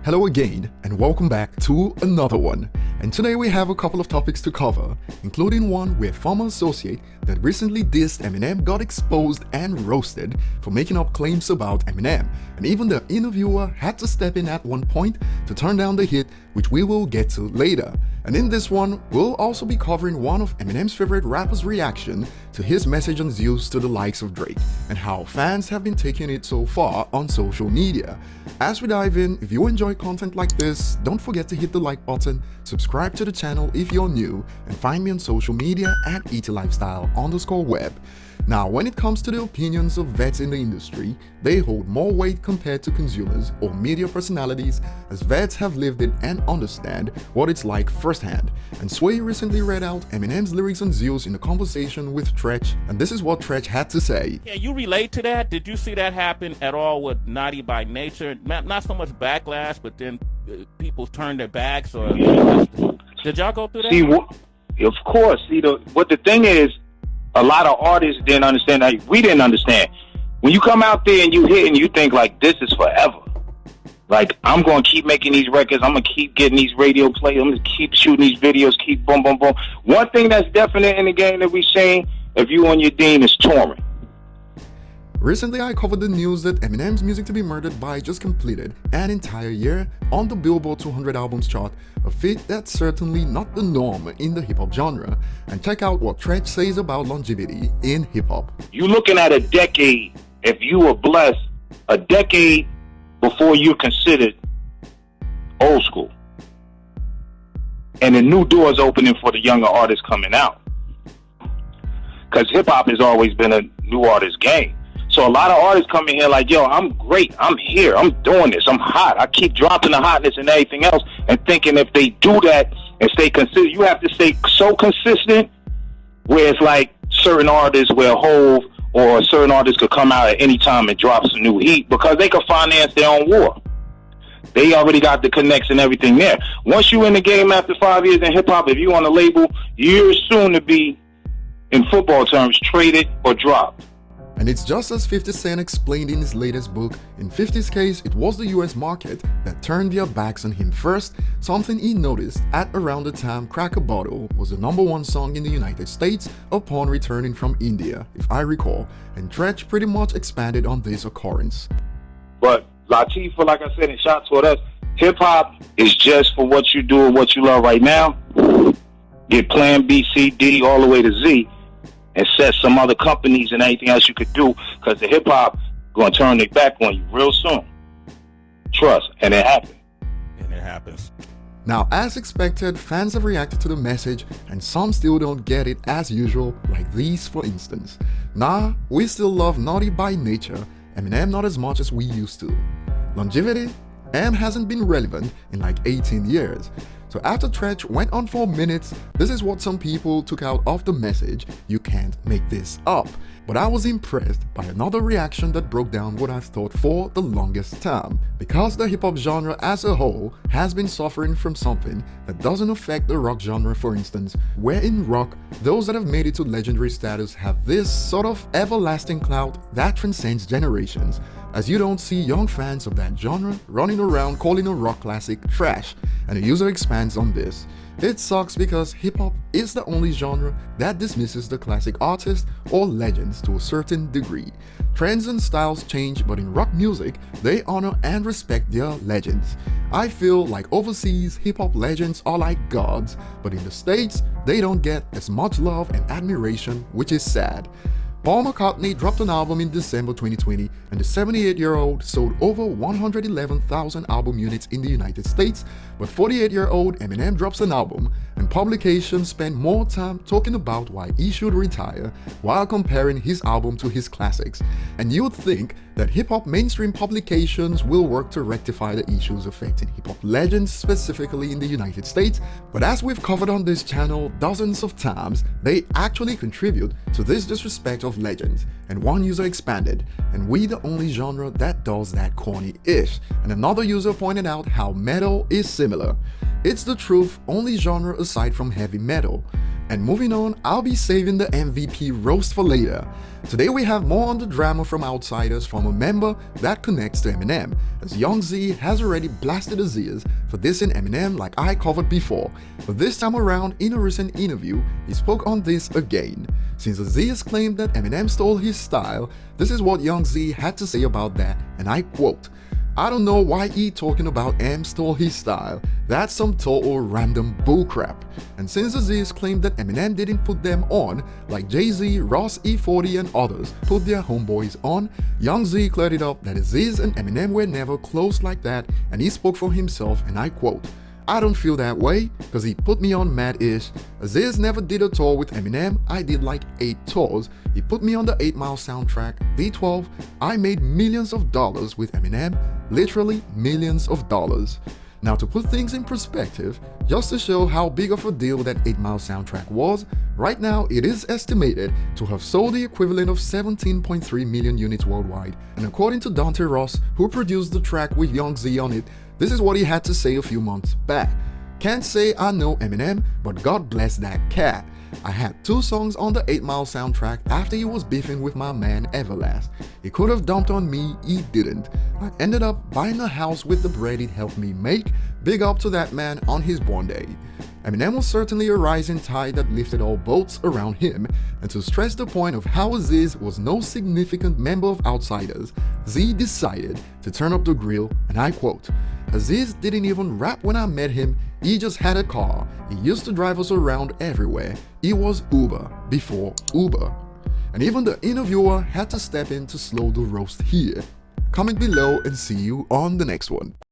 Hello again, and welcome back to another one. And today we have a couple of topics to cover, including one where former associate that recently dissed Eminem got exposed and roasted for making up claims about Eminem, and even the interviewer had to step in at one point to turn down the hit, which we will get to later. And in this one, we'll also be covering one of Eminem's favorite rappers' reaction to his message on Zeus to the likes of Drake, and how fans have been taking it so far on social media. As we dive in, if you enjoy content like this, don't forget to hit the like button, subscribe to the channel if you're new, and find me on social media at ETLifestyle_web. Now, when it comes to the opinions of vets in the industry, they hold more weight compared to consumers or media personalities, as vets have lived it and understand what it's like firsthand. And Sway recently read out Eminem's lyrics on Zeus in a conversation with Treach, and this is what Treach had to say. Yeah, you relate to that? Did you see that happen at all with Naughty by Nature? Not so much backlash, but then people turned their backs, or did y'all go through that? See, of course. See, what the thing is, a lot of artists didn't understand that. We didn't understand. When you come out there and you hit and you think like this is forever. Like, I'm going to keep making these records. I'm going to keep getting these radio plays. I'm going to keep shooting these videos, keep boom, boom, boom. One thing that's definite in the game that we're saying, if you on your dean, is touring. Recently, I covered the news that Eminem's Music to Be Murdered By just completed an entire year on the Billboard 200 albums chart, a feat that's certainly not the norm in the hip-hop genre. And check out what Treach says about longevity in hip-hop. You're looking at a decade, if you were blessed, a decade before you're considered old school. And the new doors opening for the younger artists coming out. Because hip-hop has always been a new artist game. So a lot of artists come in here like, yo, I'm great, I'm here, I'm doing this, I'm hot. I keep dropping the hotness and everything else, and thinking if they do that and stay consistent, you have to stay so consistent where it's like certain artists where Hove or certain artists could come out at any time and drop some new heat because they could finance their own war. They already got the connects and everything there. Once you in the game after 5 years in hip-hop, if you on the label, you're soon to be, in football terms, traded or dropped. And it's just as 50 Cent explained in his latest book. In 50's case, it was the US market that turned their backs on him first, something he noticed at around the time Crack a Bottle was the #1 song in the United States upon returning from India, if I recall, and Treach pretty much expanded on this occurrence. But Latifah, like I said, in shots with us, hip-hop is just for what you do and what you love right now. Get plan B, C, D, all the way to Z, and set some other companies and anything else you could do, because the hip-hop going to turn their back on you real soon. Trust, and it happened. And it happens. Now, as expected, fans have reacted to the message, and some still don't get it as usual, like these for instance. Nah, we still love Naughty by Nature, Eminem not as much as we used to. Longevity? M hasn't been relevant in like 18 years. So after Treach went on for minutes, this is what some people took out of the message: you can't make this up. But I was impressed by another reaction that broke down what I've thought for the longest time. Because the hip-hop genre as a whole has been suffering from something that doesn't affect the rock genre, for instance, where in rock, those that have made it to legendary status have this sort of everlasting clout that transcends generations, as you don't see young fans of that genre running around calling a rock classic trash. And the user expands on this. It sucks because hip-hop is the only genre that dismisses the classic artists or legends to a certain degree. Trends and styles change, but in rock music, they honor and respect their legends. I feel like overseas, hip-hop legends are like gods, but in the States, they don't get as much love and admiration, which is sad. Paul McCartney dropped an album in December 2020, and the 78-year-old sold over 111,000 album units in the United States, but 48-year-old Eminem drops an album, and publications spend more time talking about why he should retire while comparing his album to his classics. And you'd think that hip-hop mainstream publications will work to rectify the issues affecting hip-hop legends, specifically in the United States, but as we've covered on this channel dozens of times, they actually contribute to this disrespect of legends. And one user expanded, and we the only genre that does that corny-ish. And another user pointed out how metal is similar. It's the truth, only genre aside from heavy metal. And moving on, I'll be saving the MVP roast for later. Today we have more on the drama from outsiders from a member that connects to Eminem, as Young Z has already blasted Zeus for dissing Eminem like I covered before, but this time around in a recent interview, he spoke on this again. Since Zeus claimed that Eminem stole his style, this is what Young Z had to say about that, and I quote, "I don't know why he talking about M stole his style. That's some total random bullcrap." And since Zeus claimed that Eminem didn't put them on, like Jay-Z, Ross, E40 and others put their homeboys on, Young Z cleared it up that Zeus and Eminem were never close like that, and he spoke for himself, and I quote, "I don't feel that way, cause he put me on mad-ish. Zeus never did a tour with Eminem, I did like 8 tours. He put me on the 8 Mile soundtrack, V12, I made millions of dollars with Eminem, literally millions of dollars." Now to put things in perspective, just to show how big of a deal that 8 Mile soundtrack was, right now it is estimated to have sold the equivalent of 17.3 million units worldwide. And according to Dante Ross, who produced the track with Young Z on it, this is what he had to say a few months back. "Can't say I know Eminem, but God bless that cat. I had 2 songs on the 8 Mile soundtrack after he was beefing with my man Everlast. He could have dumped on me, he didn't. I ended up buying a house with the bread it helped me make. Big up to that man on his born day." Eminem was certainly a rising tide that lifted all boats around him, and to stress the point of how Zeus was no significant member of outsiders, Z decided to turn up the grill, and I quote, "Zeus didn't even rap when I met him, he just had a car. He used to drive us around everywhere. He was Uber before Uber." And even the interviewer had to step in to slow the roast here. Comment below and see you on the next one.